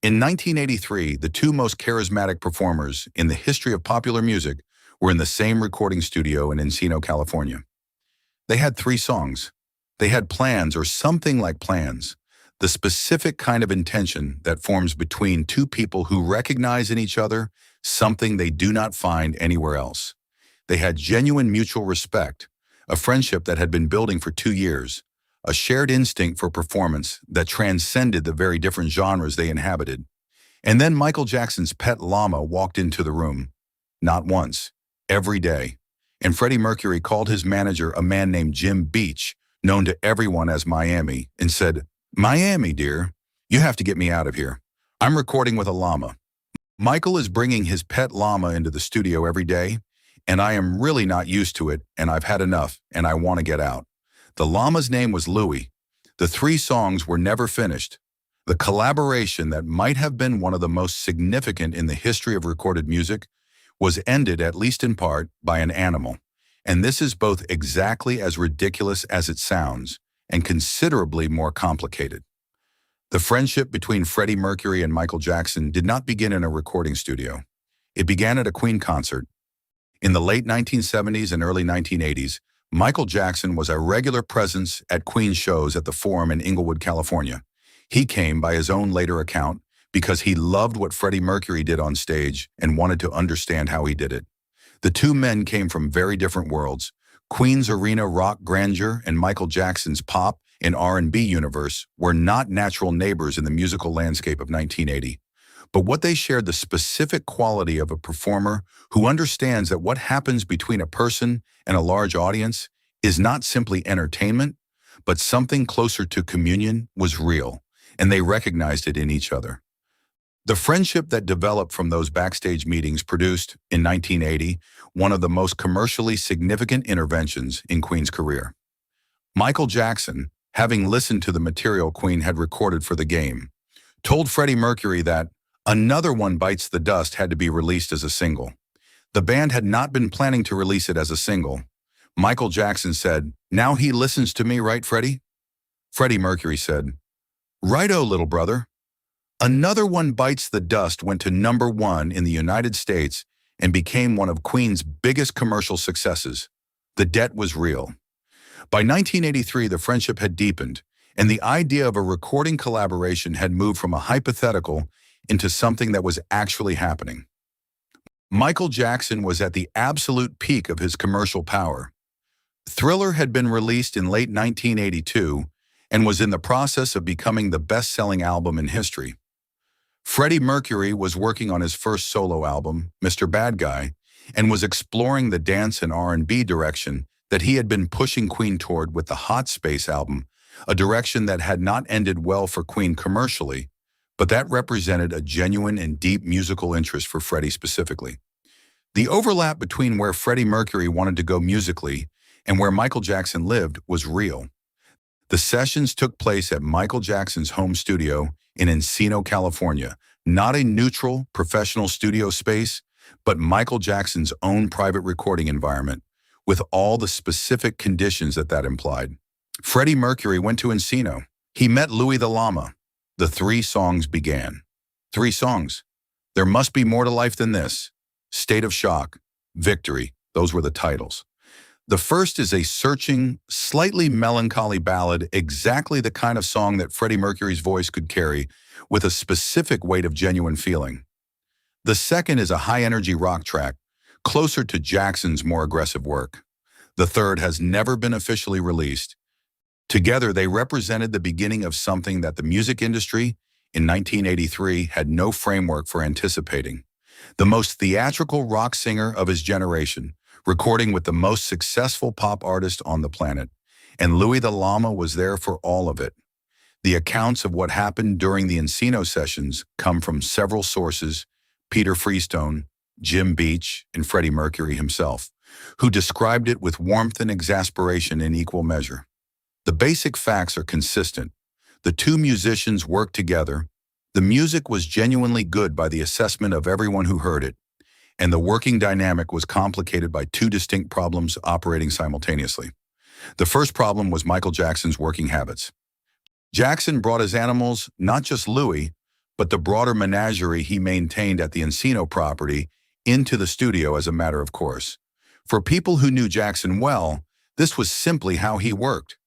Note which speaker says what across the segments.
Speaker 1: In 1983, the two most charismatic performers in the history of popular music were in the same recording studio in Encino, California. They had three songs. They had plans or something like plans, the specific kind of intention that forms between two people who recognize in each other something they do not find anywhere else. They had genuine mutual respect, a friendship that had been building for 2 years, a shared instinct for performance that transcended the very different genres they inhabited. And then Michael Jackson's pet llama walked into the room. Not once, every day. And Freddie Mercury called his manager, a man named Jim Beach, known to everyone as Miami, and said, "Miami, dear, you have to get me out of here. I'm recording with a llama. Michael is bringing his pet llama into the studio every day, and I am really not used to it, and I've had enough, and I want to get out." The llama's name was Louis. The three songs were never finished. The collaboration that might have been one of the most significant in the history of recorded music was ended, at least in part, by an animal. And this is both exactly as ridiculous as it sounds and considerably more complicated. The friendship between Freddie Mercury and Michael Jackson did not begin in a recording studio. It began at a Queen concert. In the late 1970s and early 1980s, Michael Jackson was a regular presence at Queen shows at the Forum in Inglewood, California. He came, by his own later account, because he loved what Freddie Mercury did on stage and wanted to understand how he did it. The two men came from very different worlds. Queen's arena rock grandeur and Michael Jackson's pop and R&B universe were not natural neighbors in the musical landscape of 1980. But what they shared, the specific quality of a performer who understands that what happens between a person and a large audience is not simply entertainment, but something closer to communion, was real, and they recognized it in each other. The friendship that developed from those backstage meetings produced, in 1980, one of the most commercially significant interventions in Queen's career. Michael Jackson, having listened to the material Queen had recorded for the game, told Freddie Mercury that "Another One Bites the Dust" had to be released as a single. The band had not been planning to release it as a single. Michael Jackson said, "Now he listens to me, right, Freddie?" Freddie Mercury said, "Righto, little brother." "Another One Bites the Dust" went to #1 in the United States and became one of Queen's biggest commercial successes. The debt was real. By 1983, the friendship had deepened, and the idea of a recording collaboration had moved from a hypothetical into something that was actually happening. Michael Jackson was at the absolute peak of his commercial power. Thriller had been released in late 1982 and was in the process of becoming the best-selling album in history. Freddie Mercury was working on his first solo album, Mr. Bad Guy, and was exploring the dance and R&B direction that he had been pushing Queen toward with the Hot Space album, a direction that had not ended well for Queen commercially, but that represented a genuine and deep musical interest for Freddie specifically. The overlap between where Freddie Mercury wanted to go musically and where Michael Jackson lived was real. The sessions took place at Michael Jackson's home studio in Encino, California, not a neutral, professional studio space, but Michael Jackson's own private recording environment, with all the specific conditions that implied. Freddie Mercury went to Encino. He met Louis the Llama. The three songs began. 3 songs. There Must Be More to Life Than This, State of Shock, Victory. Those were the titles. The first is a searching, slightly melancholy ballad, exactly the kind of song that Freddie Mercury's voice could carry, with a specific weight of genuine feeling. The second is a high-energy rock track, closer to Jackson's more aggressive work. The third has never been officially released. Together, they represented the beginning of something that the music industry, in 1983, had no framework for anticipating. The most theatrical rock singer of his generation, recording with the most successful pop artist on the planet, and Louis the Llama was there for all of it. The accounts of what happened during the Encino sessions come from several sources: Peter Freestone, Jim Beach, and Freddie Mercury himself, who described it with warmth and exasperation in equal measure. The basic facts are consistent. The two musicians worked together. The music was genuinely good by the assessment of everyone who heard it, and the working dynamic was complicated by 2 distinct problems operating simultaneously. The first problem was Michael Jackson's working habits. Jackson brought his animals, not just Louis, but the broader menagerie he maintained at the Encino property into the studio as a matter of course. For people who knew Jackson well, this was simply how he worked.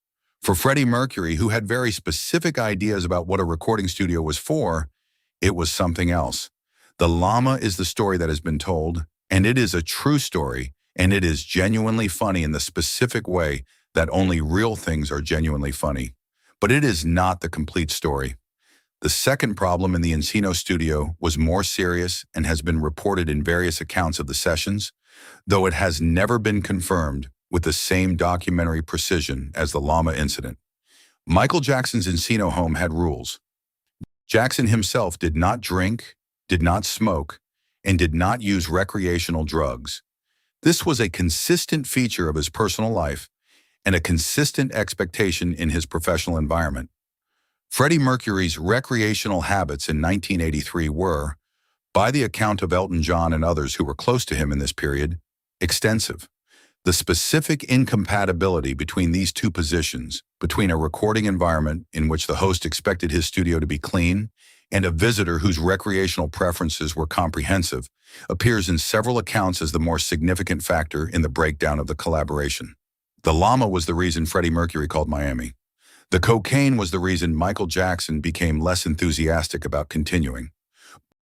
Speaker 1: For Freddie Mercury, who had very specific ideas about what a recording studio was for, it was something else. The Llama is the story that has been told, and it is a true story, and it is genuinely funny in the specific way that only real things are genuinely funny. But it is not the complete story. The second problem in the Encino studio was more serious and has been reported in various accounts of the sessions, though it has never been confirmed with the same documentary precision as the Llama incident. Michael Jackson's Encino home had rules. Jackson himself did not drink, did not smoke, and did not use recreational drugs. This was a consistent feature of his personal life and a consistent expectation in his professional environment. Freddie Mercury's recreational habits in 1983 were, by the account of Elton John and others who were close to him in this period, extensive. The specific incompatibility between these two positions, between a recording environment in which the host expected his studio to be clean and a visitor whose recreational preferences were comprehensive, appears in several accounts as the more significant factor in the breakdown of the collaboration. The Llama was the reason Freddie Mercury called Miami. The cocaine was the reason Michael Jackson became less enthusiastic about continuing.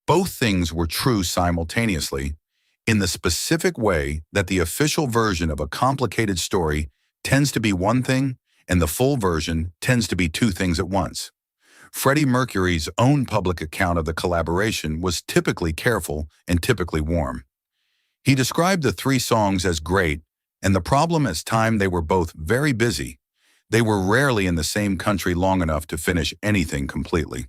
Speaker 1: Both things were true simultaneously, in the specific way that the official version of a complicated story tends to be one thing and the full version tends to be two things at once. Freddie Mercury's own public account of the collaboration was typically careful and typically warm. He described the three songs as great, and the problem as time they were both very busy. They were rarely in the same country long enough to finish anything completely.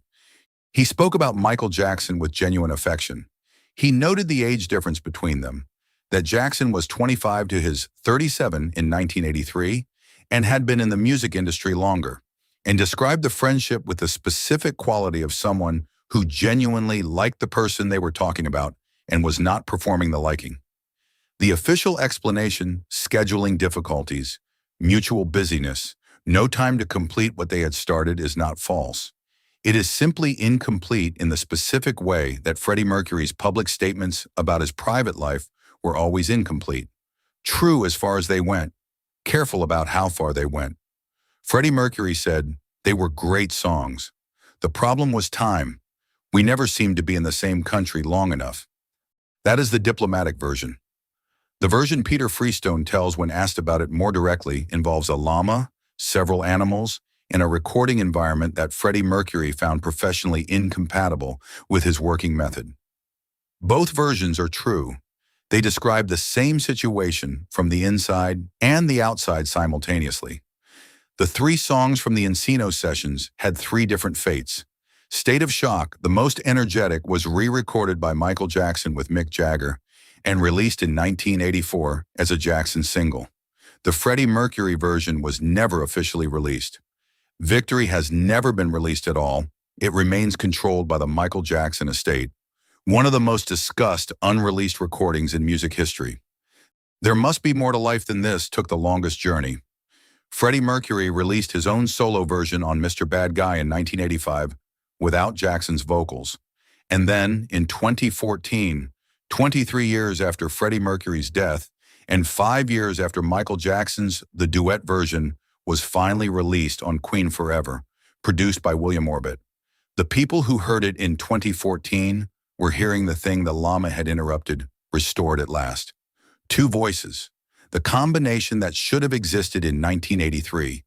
Speaker 1: He spoke about Michael Jackson with genuine affection. He noted the age difference between them, that Jackson was 25 to his 37 in 1983 and had been in the music industry longer, and described the friendship with the specific quality of someone who genuinely liked the person they were talking about and was not performing the liking. The official explanation, scheduling difficulties, mutual busyness, no time to complete what they had started is not false. It is simply incomplete in the specific way that Freddie Mercury's public statements about his private life were always incomplete. True as far as they went, careful about how far they went. Freddie Mercury said, "They were great songs. The problem was time. We never seemed to be in the same country long enough." That is the diplomatic version. The version Peter Freestone tells when asked about it more directly involves a llama, several animals, and a recording environment that Freddie Mercury found professionally incompatible with his working method. Both versions are true. They describe the same situation from the inside and the outside simultaneously. The three songs from the Encino sessions had three different fates. State of Shock, the most energetic, was re-recorded by Michael Jackson with Mick Jagger and released in 1984 as a Jackson single. The Freddie Mercury version was never officially released. Victory has never been released at all. It remains controlled by the Michael Jackson estate, one of the most discussed unreleased recordings in music history. There Must Be More to Life Than This took the longest journey. Freddie Mercury released his own solo version on Mr. Bad Guy in 1985 without Jackson's vocals. And then, in 2014, 23 years after Freddie Mercury's death, and 5 years after Michael Jackson's The Duet version was finally released on Queen Forever, produced by William Orbit. The people who heard it in 2014 were hearing the thing the llama had interrupted, restored at last. Two voices, the combination that should have existed in 1983,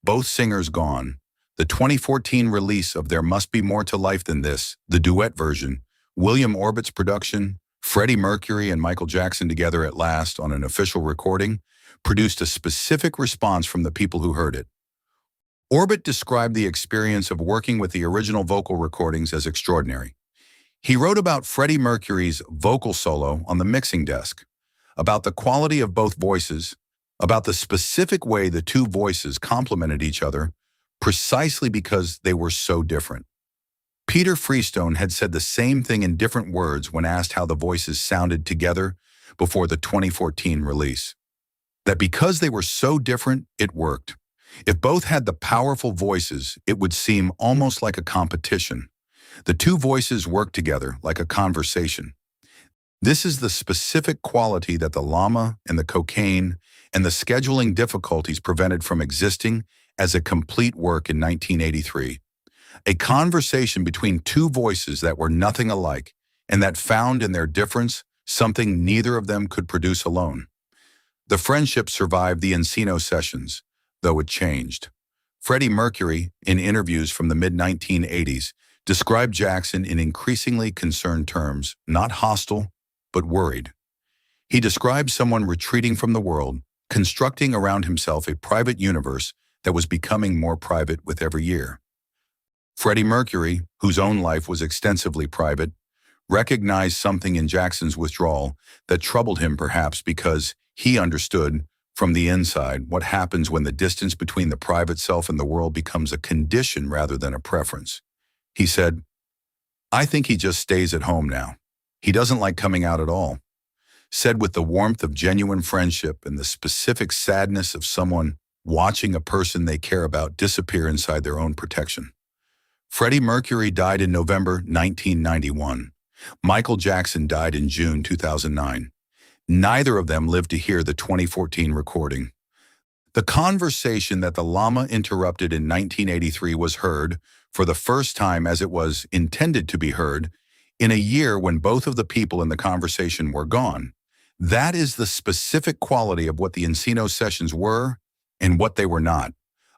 Speaker 1: both singers gone. The 2014 release of There Must Be More to Life Than This, the duet version, William Orbit's production, Freddie Mercury and Michael Jackson together at last on an official recording, produced a specific response from the people who heard it. Orbit described the experience of working with the original vocal recordings as extraordinary. He wrote about Freddie Mercury's vocal solo on the mixing desk, about the quality of both voices, about the specific way the two voices complemented each other, precisely because they were so different. Peter Freestone had said the same thing in different words when asked how the voices sounded together before the 2014 release. That because they were so different, it worked. If both had the powerful voices, it would seem almost like a competition. The two voices work together like a conversation. This is the specific quality that the llama and the cocaine and the scheduling difficulties prevented from existing as a complete work in 1983. A conversation between two voices that were nothing alike and that found in their difference something neither of them could produce alone. The friendship survived the Encino sessions, though it changed. Freddie Mercury, in interviews from the mid-1980s, described Jackson in increasingly concerned terms, not hostile, but worried. He described someone retreating from the world, constructing around himself a private universe that was becoming more private with every year. Freddie Mercury, whose own life was extensively private, recognized something in Jackson's withdrawal that troubled him perhaps because he understood from the inside what happens when the distance between the private self and the world becomes a condition rather than a preference. He said, "I think he just stays at home now. He doesn't like coming out at all," said with the warmth of genuine friendship and the specific sadness of someone watching a person they care about disappear inside their own protection. Freddie Mercury died in November 1991. Michael Jackson died in June 2009. Neither of them lived to hear the 2014 recording. The conversation that the llama interrupted in 1983 was heard, for the first time as it was intended to be heard, in a year when both of the people in the conversation were gone. That is the specific quality of what the Encino sessions were and what they were not.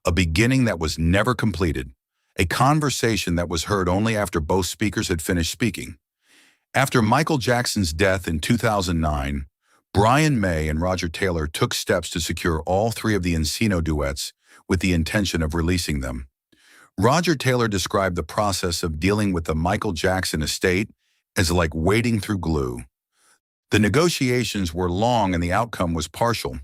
Speaker 1: A beginning that was never completed. A conversation that was heard only after both speakers had finished speaking. After Michael Jackson's death in 2009, Brian May and Roger Taylor took steps to secure all three of the Encino duets with the intention of releasing them. Roger Taylor described the process of dealing with the Michael Jackson estate as like wading through glue. The negotiations were long and the outcome was partial.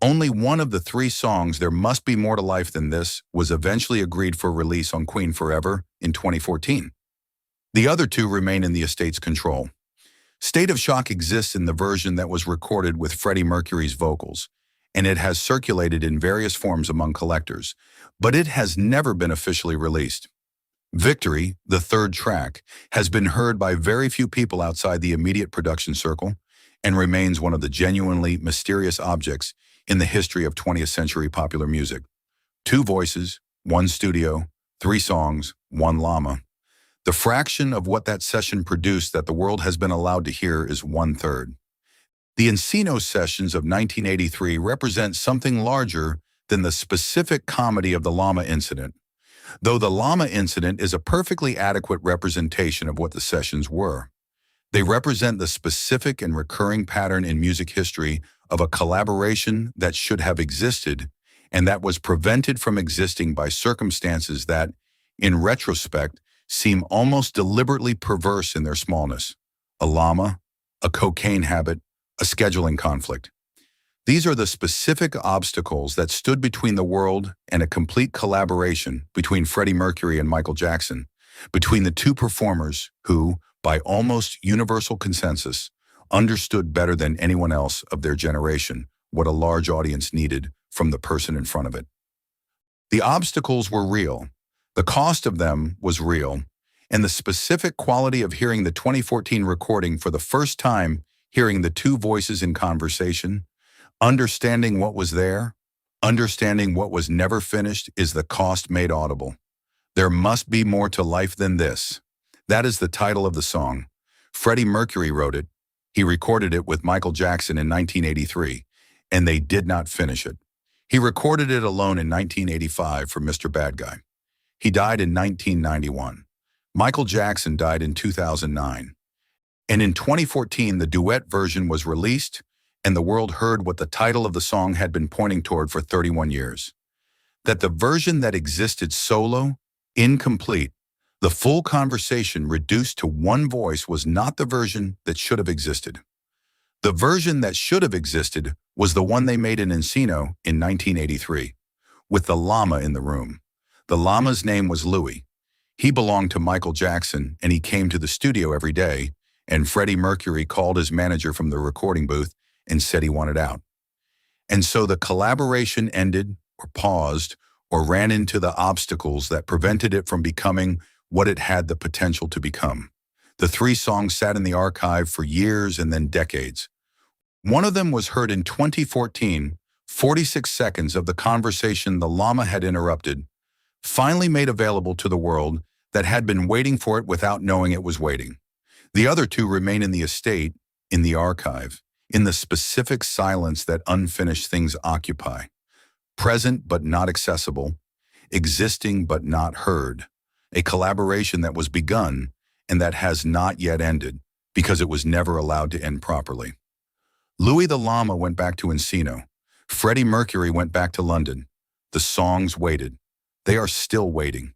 Speaker 1: Only one of the three songs, There Must Be More to Life Than This, was eventually agreed for release on Queen Forever in 2014. The other two remain in the estate's control. State of Shock exists in the version that was recorded with Freddie Mercury's vocals, and it has circulated in various forms among collectors, but it has never been officially released. Victory, the third track, has been heard by very few people outside the immediate production circle and remains one of the genuinely mysterious objects in the history of 20th century popular music. Two voices, one studio, three songs, one llama. The fraction of what that session produced that the world has been allowed to hear is 1/3. The Encino sessions of 1983 represent something larger than the specific comedy of the llama incident, though the llama incident is a perfectly adequate representation of what the sessions were. They represent the specific and recurring pattern in music history of a collaboration that should have existed and that was prevented from existing by circumstances that, in retrospect, seem almost deliberately perverse in their smallness. A llama, a cocaine habit, a scheduling conflict. These are the specific obstacles that stood between the world and a complete collaboration between Freddie Mercury and Michael Jackson, between the two performers who, by almost universal consensus, understood better than anyone else of their generation what a large audience needed from the person in front of it. The obstacles were real. The cost of them was real, and the specific quality of hearing the 2014 recording for the first time, hearing the two voices in conversation, understanding what was there, understanding what was never finished is the cost made audible. There must be more to life than this. That is the title of the song. Freddie Mercury wrote it. He recorded it with Michael Jackson in 1983, and they did not finish it. He recorded it alone in 1985 for Mr. Bad Guy. He died in 1991. Michael Jackson died in 2009. And in 2014, the duet version was released, and the world heard what the title of the song had been pointing toward for 31 years. That the version that existed solo, incomplete, the full conversation reduced to one voice was not the version that should have existed. The version that should have existed was the one they made in Encino in 1983, with the llama in the room. The llama's name was Louis. He belonged to Michael Jackson, and he came to the studio every day, and Freddie Mercury called his manager from the recording booth and said he wanted out. And so the collaboration ended or paused or ran into the obstacles that prevented it from becoming what it had the potential to become. The three songs sat in the archive for years and then decades. One of them was heard in 2014, 46 seconds of the conversation the llama had interrupted, finally made available to the world that had been waiting for it without knowing it was waiting. The other two remain in the estate, in the archive, in the specific silence that unfinished things occupy. Present but not accessible, existing but not heard. A collaboration that was begun and that has not yet ended because it was never allowed to end properly. Louis the Llama went back to Encino. Freddie Mercury went back to London. The songs waited. They are still waiting.